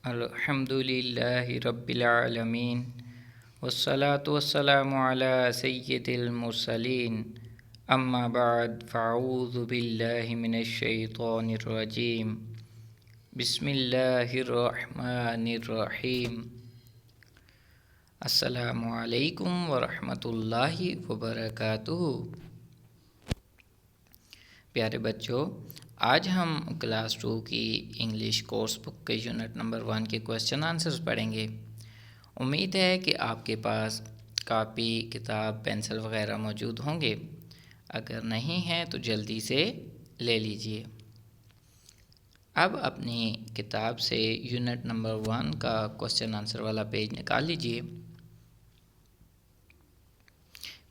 अल्हम्दुलिल्लाहि रब्बिल आलमीन वस्सलातु वस्सलामु अला सय्यिदिल मुरसलीन अम्मा बाद फ़अऊज़ु बिल्लाहि मिनश शैतानिर रजीम बिस्मिल्लाहिर रहमानिर रहीम अस्सलामु अलैकुम व रहमतुल्लाहि व बरकातुहू। प्यारे बच्चों, आज हम क्लास 2 की इंग्लिश कोर्स बुक के यूनिट नंबर 1 के क्वेश्चन आंसर्स पढ़ेंगे। उम्मीद है कि आपके पास कापी, किताब, पेंसिल वगैरह मौजूद होंगे। अगर नहीं है तो जल्दी से ले लीजिए। अब अपनी किताब से यूनिट नंबर 1 का क्वेश्चन आंसर वाला पेज निकाल लीजिए।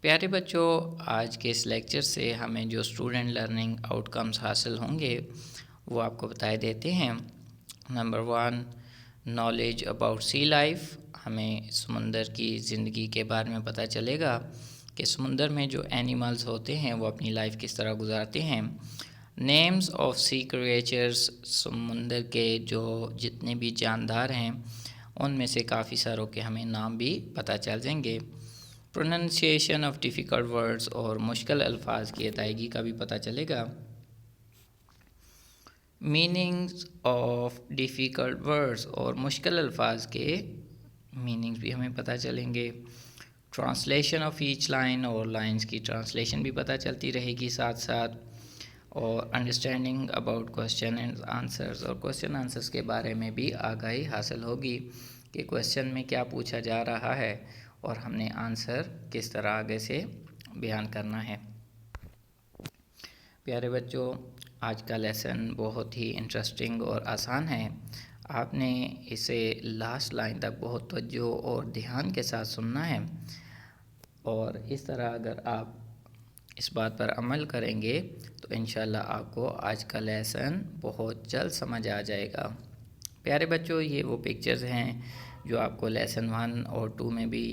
प्यारे बच्चों, आज के इस लेक्चर से हमें जो स्टूडेंट लर्निंग आउटकम्स हासिल होंगे वो आपको बताए देते हैं। Number 1, knowledge about sea life. हमें समुंदर की ज़िंदगी के बारे में पता चलेगा कि समुंदर में जो एनिमल्स होते हैं वो अपनी लाइफ किस तरह गुजारते हैं। Names of sea creatures. समुंदर के जो जितने भी जानदार हैं उनमें से काफ़ी सारों के हमें नाम भी पता चल जाएंगे। प्रोनंसिएशन ऑफ डिफ़िकल्ट वर्ड्स, और मुश्किल अल्फाज की अदायगी का भी पता चलेगा। मीनिंग्स ऑफ डिफ़िकल्ट वर्ड्स, और मुश्किल अल्फाज के मीनिंग्स भी हमें पता चलेंगे। ट्रांसलेशन ऑफ ईच लाइन, और लाइंस की ट्रांसलेशन भी पता चलती रहेगी साथ साथ। और understanding about question and answers, और क्वेश्चन आंसर्स के बारे में भी आगाही हासिल होगी कि क्वेश्चन में क्या पूछा जा रहा है और हमने आंसर किस तरह आगे से बयान करना है। प्यारे बच्चों, आज का लेसन बहुत ही इंटरेस्टिंग और आसान है। आपने इसे लास्ट लाइन तक बहुत तवज्जो और ध्यान के साथ सुनना है, और इस तरह अगर आप इस बात पर अमल करेंगे तो इंशाल्लाह आपको आज का लेसन बहुत जल्द समझ आ जाएगा। प्यारे बच्चों, ये वो पिक्चर्स हैं जो आपको लेसन 1 और 2 में भी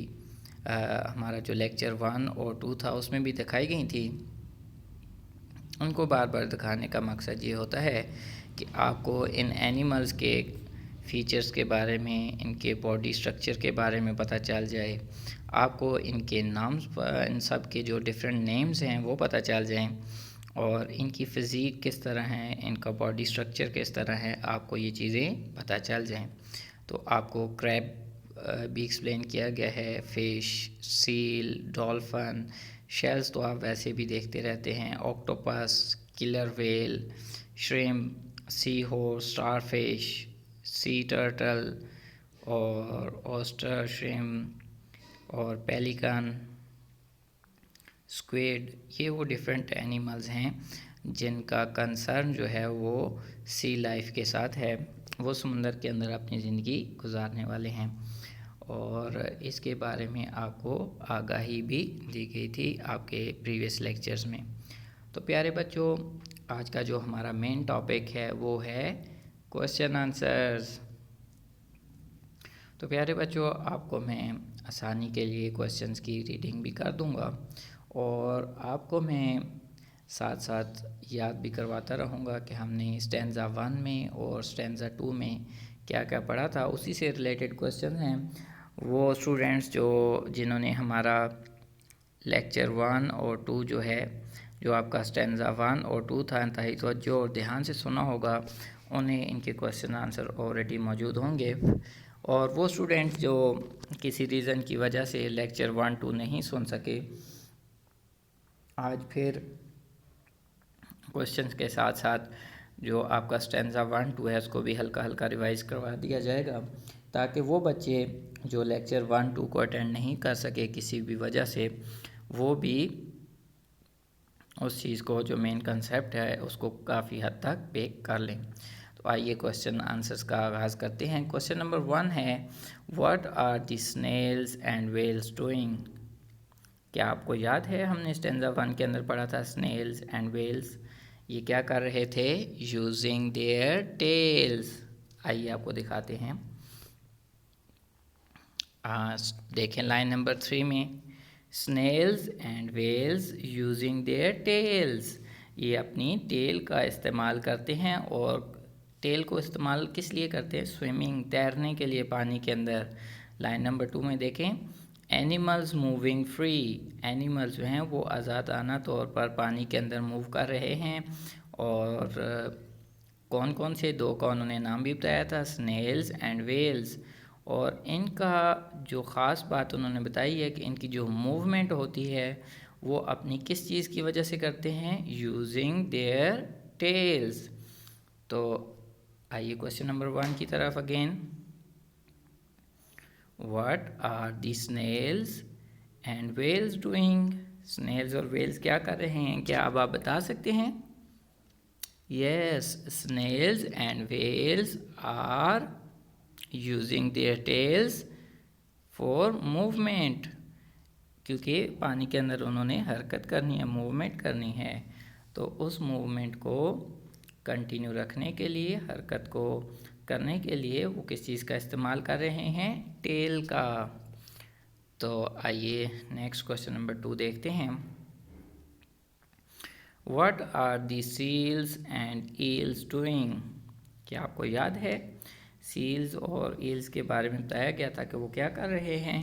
हमारा जो लेक्चर 1 और 2 था उसमें भी दिखाई गई थी। उनको बार बार दिखाने का मकसद ये होता है कि आपको इन एनिमल्स के फीचर्स के बारे में, इनके बॉडी स्ट्रक्चर के बारे में पता चल जाए, आपको इनके नाम्स, इन सब के जो डिफरेंट नेम्स हैं वो पता चल जाएं, और इनकी फ़िज़ीक किस तरह है, इनका बॉडी स्ट्रक्चर किस तरह है, आपको ये चीज़ें पता चल जाएं। तो आपको क्रैब भी एक्सप्लेन किया गया है, फ़िश, सील, डॉल्फिन, शेल्स तो आप वैसे भी देखते रहते हैं, octopus, killer whale, shrimp, sea horse, starfish, sea turtle, और ऑस्टर श्रिम्प, और पेलिकन, स्क्विड। ये वो डिफरेंट एनिमल्स हैं जिनका कंसर्न जो है वो सी लाइफ के साथ है। वो समुंदर के अंदर अपनी ज़िंदगी गुजारने वाले हैं, और इसके बारे में आपको आगाही भी दी गई थी आपके प्रीवियस लेक्चर्स में। तो प्यारे बच्चों, आज का जो हमारा मेन टॉपिक है वो है क्वेश्चन आंसर्स। तो प्यारे बच्चों, आपको मैं आसानी के लिए क्वेश्चंस की रीडिंग भी कर दूंगा, और आपको मैं साथ साथ याद भी करवाता रहूँगा कि हमने स्टैंज़ा 1 में और स्टैंज़ा 2 में क्या क्या पढ़ा था। उसी से रिलेटेड क्वेश्चन हैं। वो स्टूडेंट्स जिन्होंने हमारा लेक्चर 1 और 2 जो है, जो आपका स्टैंज़ा 1 और 2 था, इंतहाई तवज्जो और ध्यान से सुना होगा, उन्हें इनके क्वेश्चन आंसर ऑलरेडी मौजूद होंगे। और वो स्टूडेंट्स जो किसी रीज़न की वजह से लेक्चर 1, 2 नहीं सुन सके, आज फिर क्वेश्चंस के साथ साथ जो आपका स्टैंज़ा 1, 2 है उसको भी हल्का हल्का रिवाइज़ करवा दिया जाएगा, ताकि वो बच्चे जो लेक्चर 1, 2 को अटेंड नहीं कर सके किसी भी वजह से, वो भी उस चीज़ को, जो मेन कंसेप्ट है, उसको काफ़ी हद तक बेक कर लें। तो आइए क्वेश्चन आंसर्स का आगाज़ करते हैं। क्वेश्चन नंबर 1 है, what are the snails and whales doing. क्या आपको याद है हमने स्टैंज़ा 1 के अंदर पढ़ा था स्नेल्स एंड वेल्स, ये क्या कर रहे थे? Using their tails. आइए आपको दिखाते हैं। देखें लाइन नंबर 3 में, snails and whales using their tails. ये अपनी टेल का इस्तेमाल करते हैं और टेल को इस्तेमाल किस लिए करते हैं? स्विमिंग, तैरने के लिए पानी के अंदर। लाइन नंबर 2 में देखें, एनिमल्स मूविंग फ्री, एनिमल्स जो हैं वो आज़ादाना तौर पर पानी के अंदर मूव कर रहे हैं। और कौन कौन से दो का उन्होंने नाम भी बताया था, स्नेल्स एंड वेल्स। और इनका जो ख़ास बात उन्होंने बताई है कि इनकी जो मूवमेंट होती है वो अपनी किस चीज़ की वजह से करते हैं? Using their tails. तो आइए क्वेश्चन नंबर 1 की तरफ again. What are the snails and whales doing? Snails और वेल्स क्या कर रहे हैं? क्या अब आप बता सकते हैं? Yes, snails and whales are using their tails for movement, क्योंकि पानी के अंदर उन्होंने हरकत करनी है, मूवमेंट करनी है। तो उस मूवमेंट को कंटिन्यू रखने के लिए, हरकत को करने के लिए वो किस चीज़ का इस्तेमाल कर रहे हैं? टेल का। तो आइए नेक्स्ट क्वेश्चन नंबर 2 देखते हैं। What are the seals and eels doing? क्या आपको याद है सील्स और ईल्स के बारे में बताया गया था कि वो क्या कर रहे हैं?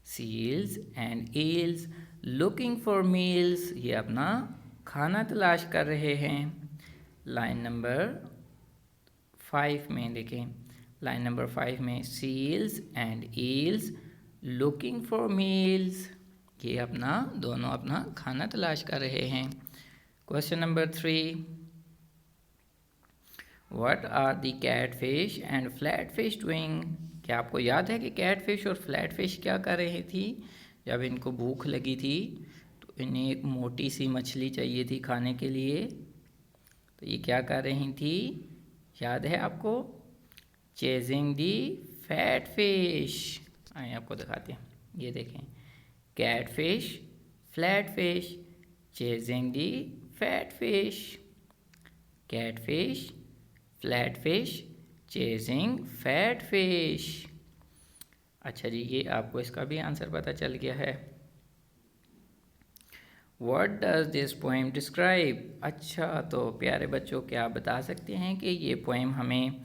Seals and eels looking for meals, ये अपना खाना तलाश कर रहे हैं। लाइन नंबर 5 में देखें, लाइन नंबर 5 में seals and eels looking for meals, ये अपना दोनों अपना खाना तलाश कर रहे हैं। Question number 3, what are the catfish and flatfish doing? क्या आपको याद है कि कैट फिश और फ्लैट फिश क्या कर रही थी? जब इनको भूख लगी थी तो इन्हें एक मोटी सी मछली चाहिए थी खाने के लिए, तो ये क्या कर रही थी? याद है आपको? Chasing the fat fish. आइए आपको दिखाते हैं, ये देखें, cat fish, flat fish, chasing the fat fish. Cat fish, flat fish, chasing fat fish. अच्छा जी, ये आपको इसका भी आंसर पता चल गया है। What does this poem describe? अच्छा, तो प्यारे बच्चों, क्या आप बता सकते हैं कि ये पोएम हमें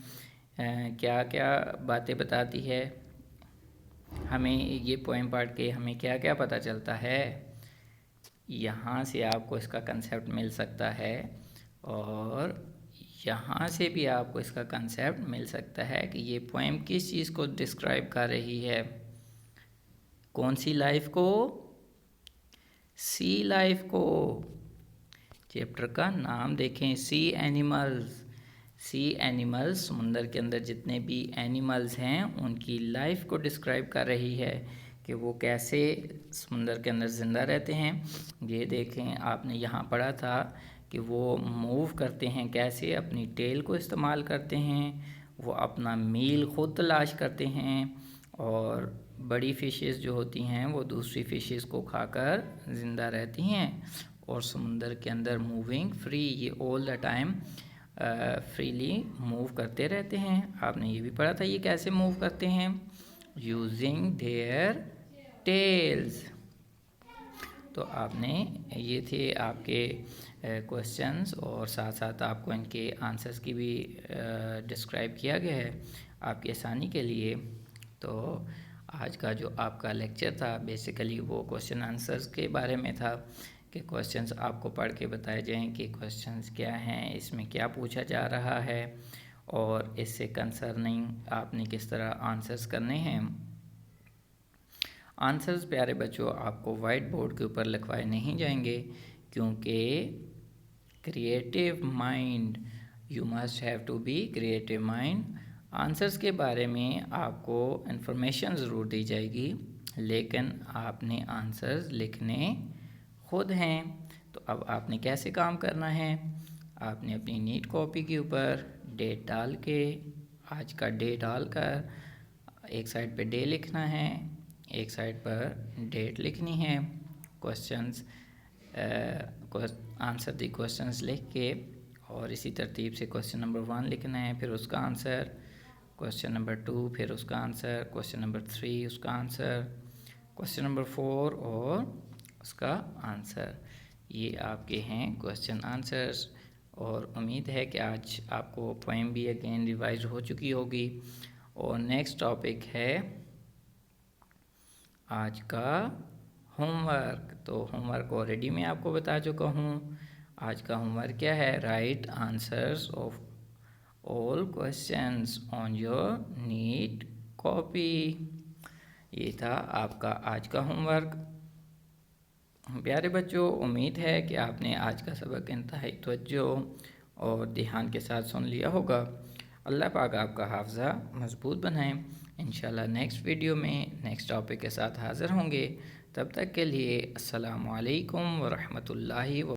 क्या क्या बातें बताती है? हमें ये पोएम पढ़ के हमें क्या क्या पता चलता है? यहाँ से आपको इसका कंसेप्ट मिल सकता है और यहाँ से भी आपको इसका कंसेप्ट मिल सकता है कि ये पोएम किस चीज़ को डिस्क्राइब कर रही है। कौन सी लाइफ को? सी लाइफ को। चैप्टर का नाम देखें, सी एनिमल्स। सी एनिमल्स, समुंदर के अंदर जितने भी एनिमल्स हैं उनकी लाइफ को डिस्क्राइब कर रही है कि वो कैसे समुंदर के अंदर ज़िंदा रहते हैं। ये देखें, आपने यहाँ पढ़ा था कि वो मूव करते हैं कैसे, अपनी टेल को इस्तेमाल करते हैं, वो अपना मील खुद तलाश करते हैं, और बड़ी फ़िशेस जो होती हैं वो दूसरी फ़िशेस को खाकर ज़िंदा रहती हैं। और समुंदर के अंदर मूविंग फ्री, ये all the time freely move करते रहते हैं। आपने ये भी पढ़ा था ये कैसे मूव करते हैं? Using their tails. तो आपने, ये थे आपके क्वेश्चंस और साथ साथ आपको इनके आंसर्स की भी डिस्क्राइब किया गया है आपकी आसानी के लिए। तो आज का जो आपका लेक्चर था बेसिकली वो क्वेश्चन आंसर्स के बारे में था कि क्वेश्चंस आपको पढ़ के बताए जाएं कि क्वेश्चंस क्या हैं, इसमें क्या पूछा जा रहा है और इससे कंसर्निंग आपने किस तरह आंसर्स करने हैं। आंसर्स प्यारे बच्चों आपको वाइट बोर्ड के ऊपर लिखवाए नहीं जाएंगे, क्योंकि creative mind, you must have to be creative mind. Answers के बारे में आपको इन्फॉर्मेशन ज़रूर दी जाएगी, लेकिन आपने आंसर्स लिखने खुद हैं। तो अब आपने कैसे काम करना है? आपने अपनी नीट कॉपी के ऊपर डेट डाल के, आज का डे डालकर, एक साइड पे डे लिखना है, एक साइड पर डेट लिखनी है। क्वेश्चंस आंसर दी क्वेश्चंस लिख के, और इसी तरतीब से क्वेश्चन नंबर 1 लिखना है, फिर उसका आंसर, क्वेश्चन नंबर 2 फिर उसका आंसर, क्वेश्चन नंबर 3 उसका आंसर, क्वेश्चन नंबर 4 और उसका आंसर। ये आपके हैं क्वेश्चन आंसर्स। और उम्मीद है कि आज आपको पोएम भी अगेन रिवाइज हो चुकी होगी। और नेक्स्ट टॉपिक है आज का होमवर्क। तो होमवर्क ऑलरेडी मैं आपको बता चुका हूँ। आज का होमवर्क क्या है? Write answers of all questions on your neat copy. ये था आपका आज का होमवर्क। प्यारे बच्चों, उम्मीद है कि आपने आज का सबक इंतहाई तवज्जो और ध्यान के साथ सुन लिया होगा। अल्लाह पाक आपका हाफ़ज़ा मज़बूत बनाए। इंशाल्लाह नेक्स्ट वीडियो में नेक्स्ट टॉपिक के साथ हाज़िर होंगे। तब तक के लिए अस्सलामु अलैकुम व रहमतुल्लाहि व